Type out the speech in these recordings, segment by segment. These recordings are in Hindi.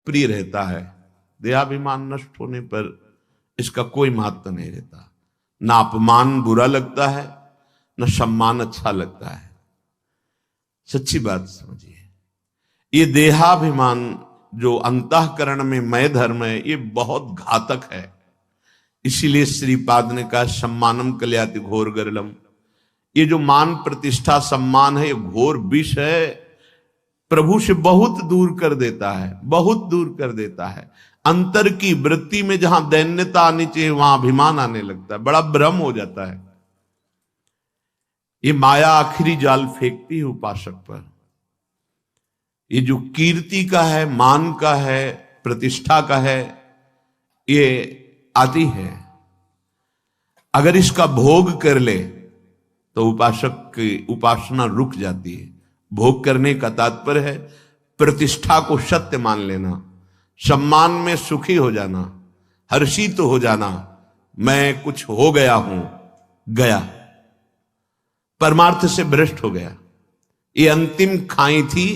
प्रिय रहता है। देहाभिमान नष्ट होने पर इसका कोई महत्व नहीं रहता। ना अपमान बुरा लगता है, न सम्मान अच्छा लगता है। सच्ची बात समझिए, ये देहाभिमान जो अंतःकरण में मय धर्म है, ये बहुत घातक है। इसीलिए श्रीपाद ने कहा सम्मानम कल्याति घोर गरलम। ये जो मान प्रतिष्ठा सम्मान है, ये घोर विष है, प्रभु से बहुत दूर कर देता है, बहुत दूर कर देता है। अंतर की वृत्ति में जहां दैन्यता आनी चाहिए वहां अभिमान आने लगता है, बड़ा भ्रम हो जाता है। ये माया आखिरी जाल फेंकती है उपासक पर। ये जो कीर्ति का है, मान का है, प्रतिष्ठा का है, ये आती है। अगर इसका भोग कर ले तो उपासक की उपासना रुक जाती है। भोग करने का तात्पर्य है प्रतिष्ठा को सत्य मान लेना, सम्मान में सुखी हो जाना, हर्षित हो जाना, मैं कुछ हो गया हूं, गया, परमार्थ से भ्रष्ट हो गया। ये अंतिम खाई थी,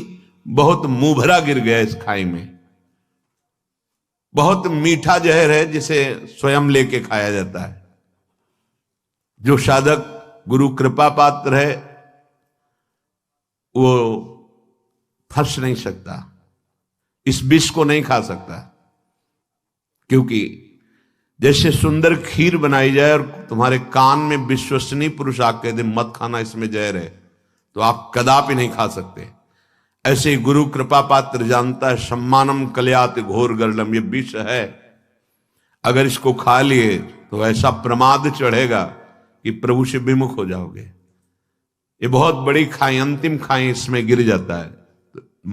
बहुत मुंह भरा गिर गया इस खाई में। बहुत मीठा जहर है जिसे स्वयं लेके खाया जाता है। जो साधक गुरु कृपा पात्र है वो फंस नहीं सकता, इस विष को नहीं खा सकता। क्योंकि जैसे सुंदर खीर बनाई जाए और तुम्हारे कान में विश्वसनीय पुरुष आके दे मत खाना, इसमें जहर है, तो आप कदापि नहीं खा सकते। ऐसे ही गुरु कृपा पात्र जानता है सम्मानम कल्याति घोर गरलम, ये विष है। अगर इसको खा लिए तो ऐसा प्रमाद चढ़ेगा कि प्रभु से विमुख हो जाओगे। ये बहुत बड़ी खाई, अंतिम खाई, इसमें गिर जाता है।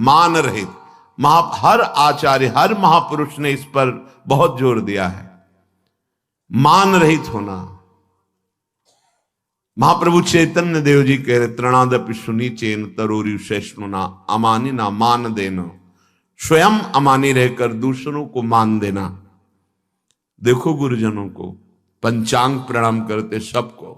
मान रहित हर आचार्य, हर महापुरुष ने इस पर बहुत जोर दिया है, मान रहित होना। महाप्रभु चैतन्य देव जी कह रहे तृणादपि सुनी चेन तरोरी सहिष्णुना अमानी ना मान देना। स्वयं अमानी रहकर दूसरों को मान देना। देखो गुरुजनों को पंचांग प्रणाम करते, सबको,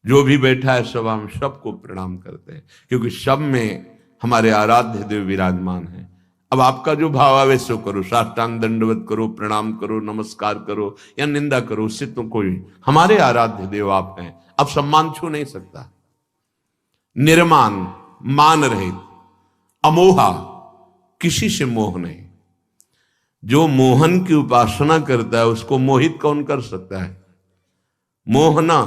जो भी बैठा है सब, हम सबको प्रणाम करते हैं, क्योंकि सब में हमारे आराध्य देव विराजमान है। अब आपका जो भाव आवे सो करो, साष्टांग दंडवत करो, प्रणाम करो, नमस्कार करो या निंदा करो, उससे तो कोई, हमारे आराध्य देव आप हैं। अब सम्मान छू नहीं सकता। निर्मान, मान रहित, अमोहा, किसी से मोह नहीं। जो मोहन की उपासना करता है उसको मोहित कौन कर सकता है? मोहना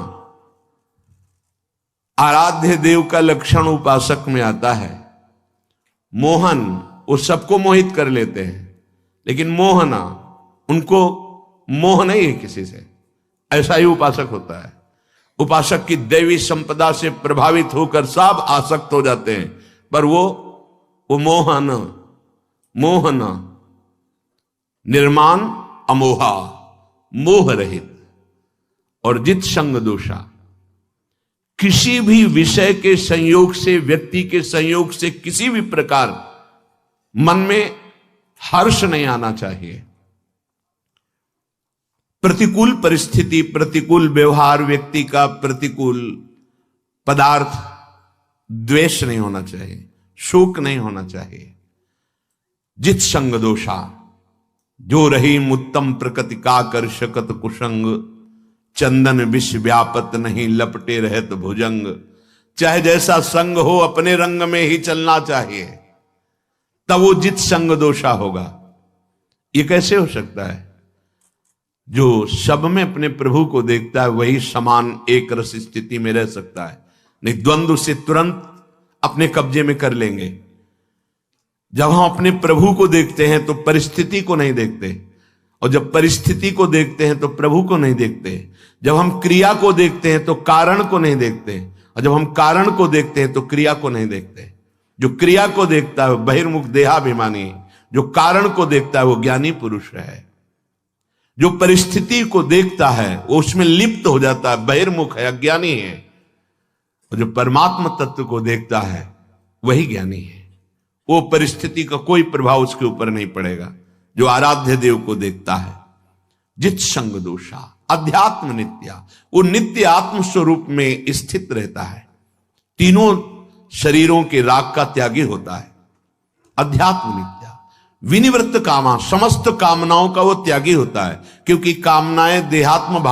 आराध्य देव का लक्षण उपासक में आता है। मोहन, वो सबको मोहित कर लेते हैं, लेकिन मोहना, उनको मोह नहीं है किसी से। ऐसा ही उपासक होता है। उपासक की दैवी संपदा से प्रभावित होकर सब आसक्त हो जाते हैं, पर वो मोहना निर्माण अमोहा, मोह रहित और जित संग दोषा। किसी भी विषय के संयोग से, व्यक्ति के संयोग से किसी भी प्रकार मन में हर्ष नहीं आना चाहिए। प्रतिकूल परिस्थिति, प्रतिकूल व्यवहार, व्यक्ति का प्रतिकूल पदार्थ, द्वेष नहीं होना चाहिए, शोक नहीं होना चाहिए। जित संग दोषा, जो रही उत्तम प्रकृति का कर शकत कुसंग, चंदन विष व्यापत नहीं लपटे रहत भुजंग। चाहे जैसा संग हो अपने रंग में ही चलना चाहिए, तब वो जित संग दोषा होगा। ये कैसे हो सकता है? जो सब में अपने प्रभु को देखता है वही समान एक रस स्थिति में रह सकता है, नहीं द्वंद्व से तुरंत अपने कब्जे में कर लेंगे। जब हम अपने प्रभु को देखते हैं तो परिस्थिति को नहीं देखते, और जब परिस्थिति को देखते हैं तो प्रभु को नहीं देखते। जब हम क्रिया को देखते हैं तो कारण को नहीं देखते, और जब हम कारण को देखते हैं तो क्रिया को नहीं देखते। जो क्रिया को देखता है बहिर्मुख देहाभिमानी, जो कारण को देखता है वो ज्ञानी पुरुष है। जो परिस्थिति को देखता है वो उसमें लिप्त हो जाता है, बहिर्मुख है, अज्ञानी है। और जो परमात्मा तत्व को देखता है वही ज्ञानी है। वो परिस्थिति का कोई प्रभाव उसके ऊपर नहीं पड़ेगा, जो आराध्य देव को देखता है। जित संग दोषा, अध्यात्म नित्या, वो नित्य आत्म स्वरूप में स्थित रहता है, तीनों शरीरों के राग का त्यागी होता है। अध्यात्म नित्या, विनिवृत्त कामा, समस्त कामनाओं का वो त्यागी होता है, क्योंकि कामनाएं देहात्म भाव